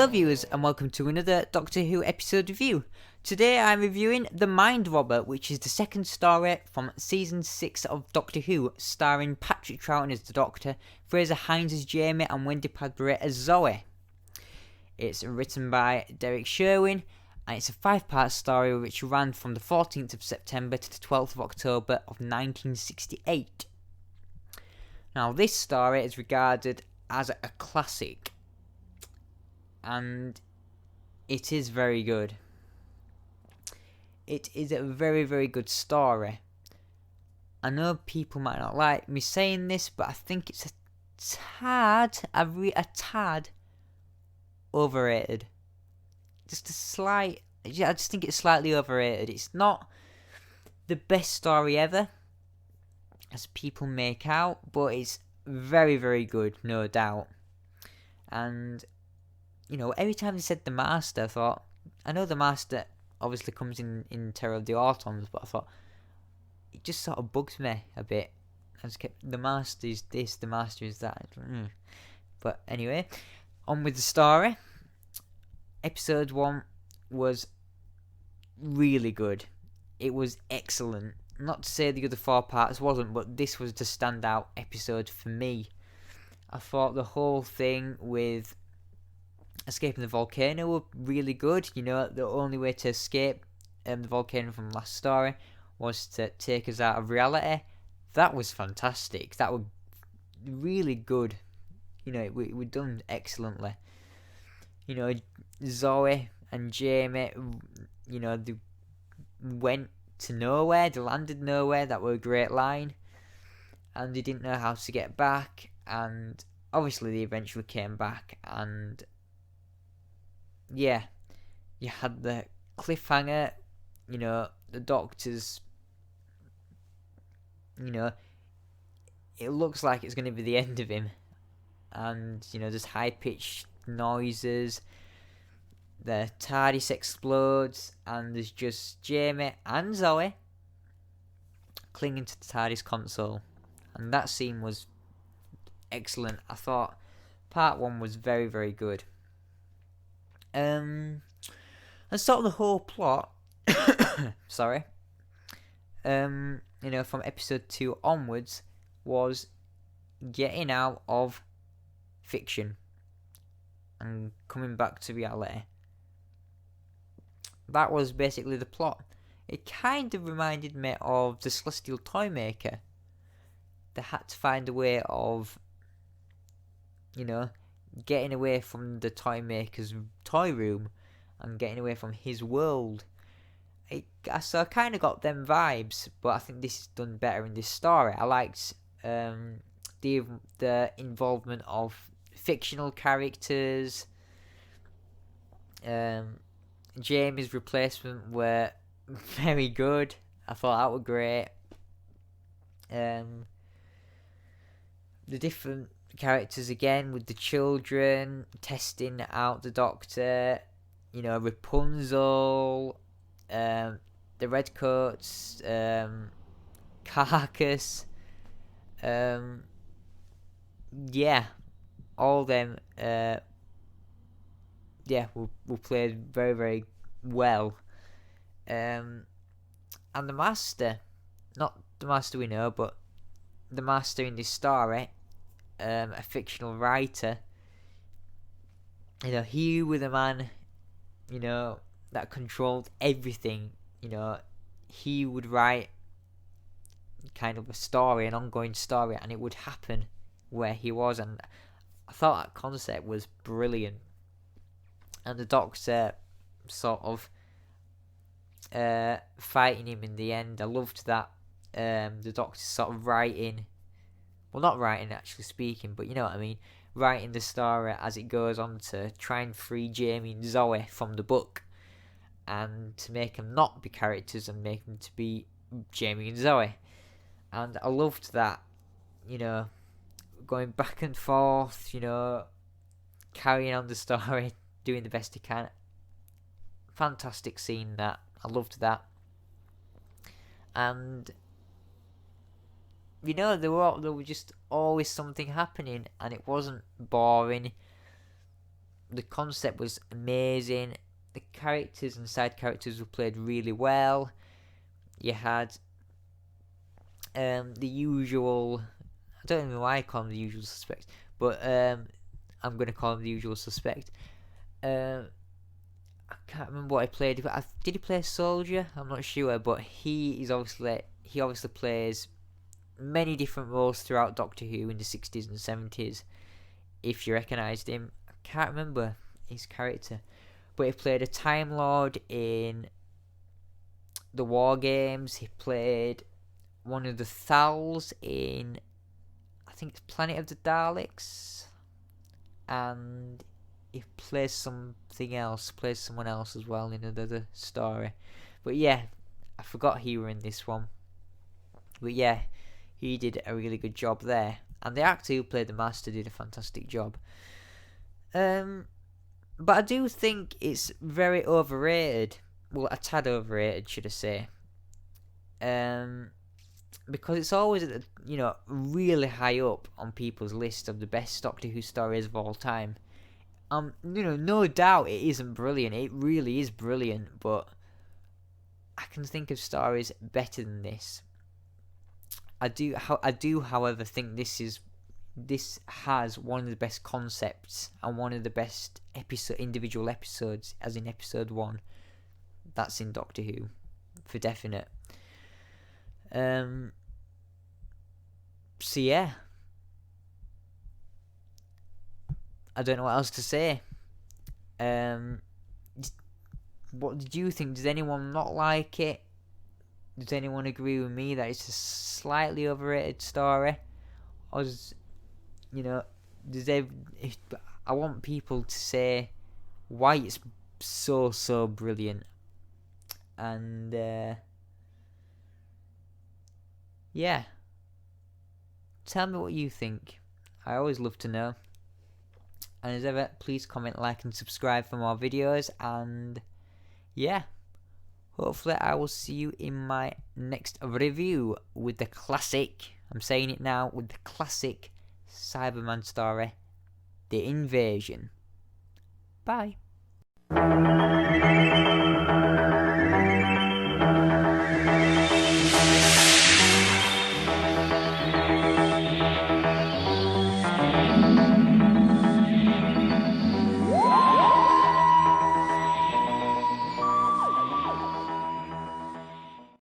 Hello viewers and welcome to another Doctor Who episode review. Today I'm reviewing The Mind Robber, which is the second story from season 6 of Doctor Who, starring Patrick Troughton as the Doctor, Fraser Hines as Jamie and Wendy Padbury as Zoe. It's written by Derek Sherwin and it's a 5-part story which ran from the 14th of September to the 12th of October of 1968. Now this story is regarded as a classic, and it is very good. It is a very, very good story. I know people might not like me saying this, but I think it's a tad overrated. Just a slight. I just think it's slightly overrated. It's not the best story ever, as people make out, but it's very, very good, no doubt. And you know, every time they said the Master, I thought, I know the Master obviously comes in Terror of the Autons, but I thought, it just sort of bugs me a bit. I just kept, the Master is this, the Master is that. But anyway, on with the story. Episode 1 was really good. It was excellent. Not to say the other 4 parts wasn't, but this was the standout episode for me. I thought the whole thing with escaping the volcano were really good. You know, the only way to escape the volcano from last story was to take us out of reality. That was fantastic. That was really good. You know, we done excellently. You know, Zoe and Jamie, you know, they went to nowhere, they landed nowhere. That was a great line. And they didn't know how to get back, and obviously they eventually came back. And yeah, you had the cliffhanger, you know, the Doctor's, you know, it looks like it's going to be the end of him. And, you know, there's high-pitched noises, the TARDIS explodes, and there's just Jamie and Zoe clinging to the TARDIS console. And that scene was excellent. I thought part 1 was very, very good. And sort of the whole plot, sorry, you know, from episode 2 onwards, was getting out of fiction and coming back to reality. That was basically the plot. It kind of reminded me of the Celestial Toymaker. They had to find a way of, you know, getting away from the Toymaker's toy room and getting away from his world. So I kind of got them vibes, but I think this is done better in this story. I liked the involvement of fictional characters. Jamie's replacement were very good. I thought that were great. The different characters again, with the children testing out the Doctor, you know, Rapunzel, the Redcoats, Carcass, yeah, all them, were played very, very well. And the Master, not the Master we know, but the Master in this story, a fictional writer, you know, he was a man, you know, that controlled everything. You know, he would write kind of a story, an ongoing story, and it would happen where he was. And I thought that concept was brilliant. And the Doctor sort of fighting him in the end. I loved that. The Doctor sort of writing, well, not writing, actually speaking, but you know what I mean, writing the story as it goes on to try and free Jamie and Zoe from the book, and to make them not be characters and make them to be Jamie and Zoe. And I loved that, you know, going back and forth, you know, carrying on the story, doing the best he can. Fantastic scene, that. I loved that. And you know, there were just always something happening, and it wasn't boring. The concept was amazing. The characters and side characters were played really well. You had the usual. I don't know why I call him the usual suspect, but I'm gonna call him the usual suspect. I can't remember what I played. Did he play a soldier? I'm not sure, but he obviously plays many different roles throughout Doctor Who in the 60s and 70s. If you recognised him, I can't remember his character, but he played a Time Lord in the War Games. He played one of the Thals in, I think it's Planet of the Daleks, and he plays something else, plays someone else as well in another story. But yeah, I forgot he were in this one. But yeah, he did a really good job there, and the actor who played the Master did a fantastic job. But I do think it's very overrated. Well, a tad overrated, should I say? Because it's always at the, really high up on people's list of the best Doctor Who stories of all time. No doubt it isn't brilliant. It really is brilliant, but I can think of stories better than this. I do, however, think this has one of the best concepts and one of the best individual episodes, as in episode 1. That's in Doctor Who, for definite. So yeah, I don't know what else to say. What did you think? Does anyone not like it? Does anyone agree with me that it's a slightly overrated story? Or I want people to say why it's so brilliant. And yeah, tell me what you think. I always love to know. And as ever, please comment, like, and subscribe for more videos. And yeah, hopefully I will see you in my next review with the classic, I'm saying it now, with the classic Cyberman story, The Invasion. Bye.